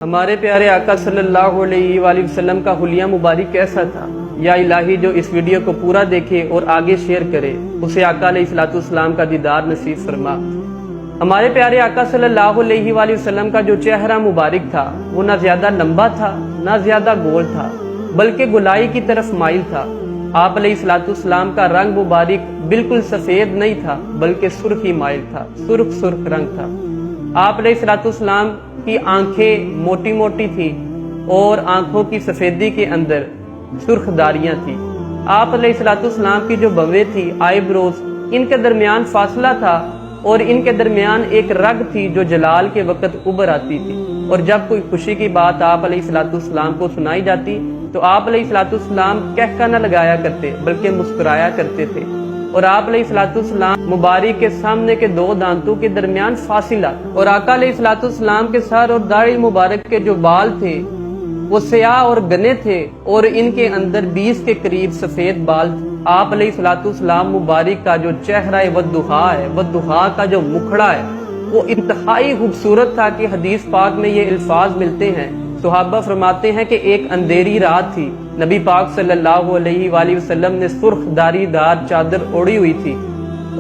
ہمارے پیارے آقا صلی اللہ علیہ وآلہ وسلم کا حلیہ مبارک کیسا تھا؟ یا الہی جو اس ویڈیو کو پورا دیکھے اور آگے شیئر کرے اسے آقا علیہ السلام کا دیدار نصیب فرما۔ ہمارے پیارے آقا صلی اللہ علیہ وآلہ وسلم کا جو چہرہ مبارک تھا وہ نہ زیادہ لمبا تھا نہ زیادہ گول تھا بلکہ گلائی کی طرف مائل تھا۔ آپ علیہ السلام کا رنگ مبارک بالکل سفید نہیں تھا بلکہ سرخ ہی مائل تھا، سرخ رنگ تھا۔ آپ علیہ السلام کی آنکھیں موٹی موٹی تھی اور آنکھوں کی سفیدی کے اندر سرخ داریاں تھی۔ آپ علیہ السلام کی جو بویں تھی، آئی بروز، ان کے درمیان فاصلہ تھا اور ان کے درمیان ایک رگ تھی جو جلال کے وقت ابھر آتی تھی، اور جب کوئی خوشی کی بات آپ علیہ السلام کو سنائی جاتی تو آپ علیہ السلام کہکا نہ لگایا کرتے بلکہ مسکرایا کرتے تھے، اور آپ علیہ السلام مبارک کے سامنے کے دو دانتوں کے درمیان فاصلہ، اور آقا علیہ السلام کے سر اور داڑھی مبارک کے جو بال تھے وہ سیاہ اور گنے تھے اور ان کے اندر 20 کے قریب سفید بال تھے۔ آپ علیہ السلام مبارک کا جو چہرہ ودھا کا جو مکھڑا ہے وہ انتہائی خوبصورت تھا کہ حدیث پاک میں یہ الفاظ ملتے ہیں۔ صحابہ فرماتے ہیں کہ ایک اندھیری رات تھی، نبی پاک صلی اللہ علیہ وآلہ وسلم نے سرخ داری دار چادر اوڑی ہوئی تھی،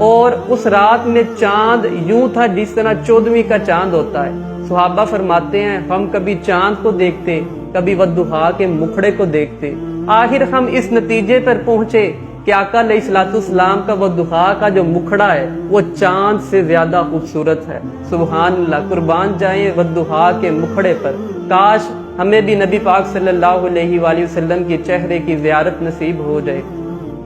اور اس رات میں چاند یوں تھا جس طرح 14ویں کا چاند ہوتا ہے۔ صحابہ فرماتے ہیں ہم کبھی چاند کو دیکھتے، کبھی ودھا کے مکھڑے کو دیکھتے، آخر ہم اس نتیجے پر پہنچے کہ آقا علیہ السلام کا ودھا کا جو مکھڑا ہے وہ چاند سے زیادہ خوبصورت ہے۔ سبحان اللہ، قربان جائیں ودھا کے مکھڑے پر۔ کاش ہمیں بھی نبی پاک صلی اللہ علیہ وآلہ وسلم کے چہرے کی زیارت نصیب ہو جائے،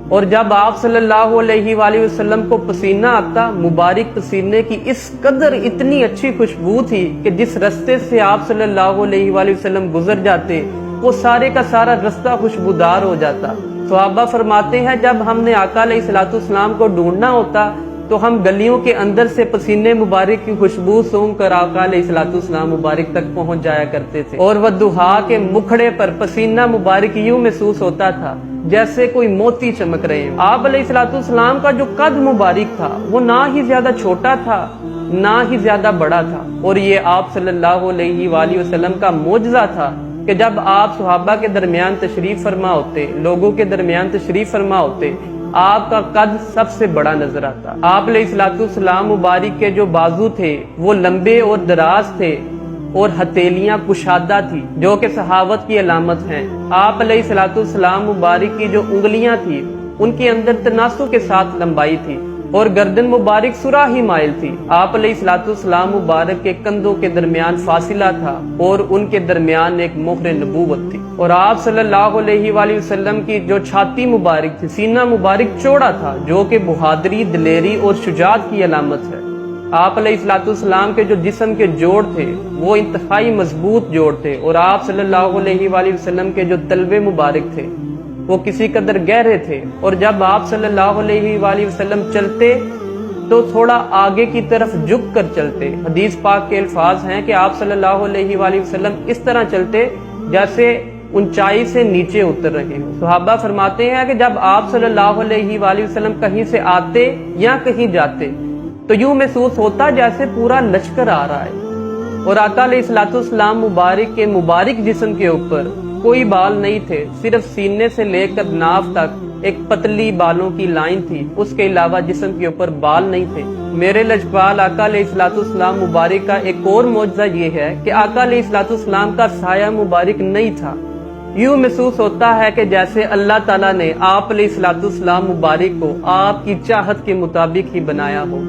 اور جب آپ صلی اللہ علیہ وآلہ وسلم کو پسینہ آتا، مبارک پسینے کی اس قدر اتنی اچھی خوشبو تھی کہ جس رستے سے آپ صلی اللہ علیہ وآلہ وسلم گزر جاتے وہ سارے کا سارا رستہ خوشبودار ہو جاتا۔ صحابہ فرماتے ہیں جب ہم نے آقا علیہ السلام کو ڈھونڈنا ہوتا تو ہم گلیوں کے اندر سے پسینے مبارک کی خوشبو سونگھ کر آقا علیہ السلام مبارک تک پہنچ جایا کرتے تھے، اور ودھا کے مکھڑے پر پسینہ مبارک یوں محسوس ہوتا تھا جیسے کوئی موتی چمک رہے ہیں۔ آپ علیہ السلام کا جو قد مبارک تھا وہ نہ ہی زیادہ چھوٹا تھا نہ ہی زیادہ بڑا تھا، اور یہ آپ صلی اللہ علیہ وآلہ وسلم کا معجزہ تھا کہ جب آپ صحابہ کے درمیان تشریف فرما ہوتے، لوگوں کے درمیان تشریف فرما ہوتے، آپ کا قد سب سے بڑا نظر آتا۔ آپ علیہ السلام مبارک کے جو بازو تھے وہ لمبے اور دراز تھے اور ہتھیلیاں کشادہ تھی جو کہ صحابت کی علامت ہیں۔ آپ علیہ السلام مبارک کی جو انگلیاں تھی ان کے اندر تناسب کے ساتھ لمبائی تھی، اور گردن مبارک سراہی مائل تھی۔ آپ علیہ السلام مبارک کے کندھوں کے درمیان فاصلہ تھا اور ان کے درمیان ایک مہر نبوت تھی، اور آپ صلی اللہ علیہ وآلہ وسلم کی جو چھاتی مبارک تھی، سینہ مبارک چوڑا تھا جو کہ بہادری، دلیری اور شجاعت کی علامت ہے۔ آپ علیہ السلام کے جو جسم کے جوڑ تھے وہ انتہائی مضبوط جوڑ تھے، اور آپ صلی اللہ علیہ وآلہ وسلم کے جو تلوے مبارک تھے وہ کسی قدر گہرے تھے، اور جب آپ صلی اللہ علیہ وآلہ وسلم چلتے تو تھوڑا آگے کی طرف جھک کر چلتے۔ حدیث پاک کے الفاظ ہیں کہ آپ صلی اللہ علیہ وآلہ وسلم اس طرح چلتے جیسے اونچائی سے نیچے اتر رہے ہوں۔ صحابہ فرماتے ہیں کہ جب آپ صلی اللہ علیہ وآلہ وسلم کہیں سے آتے یا کہیں جاتے تو یوں محسوس ہوتا جیسے پورا لشکر آ رہا ہے، اور آقا علیہ السلام مبارک کے مبارک جسم کے اوپر کوئی بال نہیں تھے، صرف سینے سے لے کر ناف تک ایک پتلی بالوں کی لائن تھی، اس کے علاوہ جسم کے اوپر بال نہیں تھے۔ میرے لجپال آقا علیہ السلام مبارک کا ایک اور معجزہ یہ ہے کہ آقا علیہ السلام کا سایہ مبارک نہیں تھا۔ یوں محسوس ہوتا ہے کہ جیسے اللہ تعالیٰ نے آپ علیہ السلام مبارک کو آپ کی چاہت کے مطابق ہی بنایا ہو۔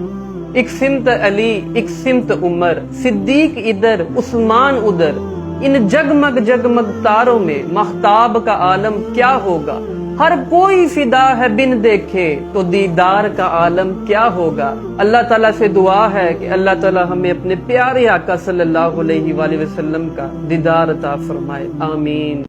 ایک سمت علی، ایک سمت عمر، صدیق ادھر، عثمان ادھر، ان جگمگ جگمگ تاروں میں مہتاب کا عالم کیا ہوگا؟ ہر کوئی فدا ہے بن دیکھے تو دیدار کا عالم کیا ہوگا؟ اللہ تعالیٰ سے دعا ہے کہ اللہ تعالیٰ ہمیں اپنے پیارے آقا صلی اللہ علیہ وآلہ وسلم کا دیدار عطا فرمائے، آمین۔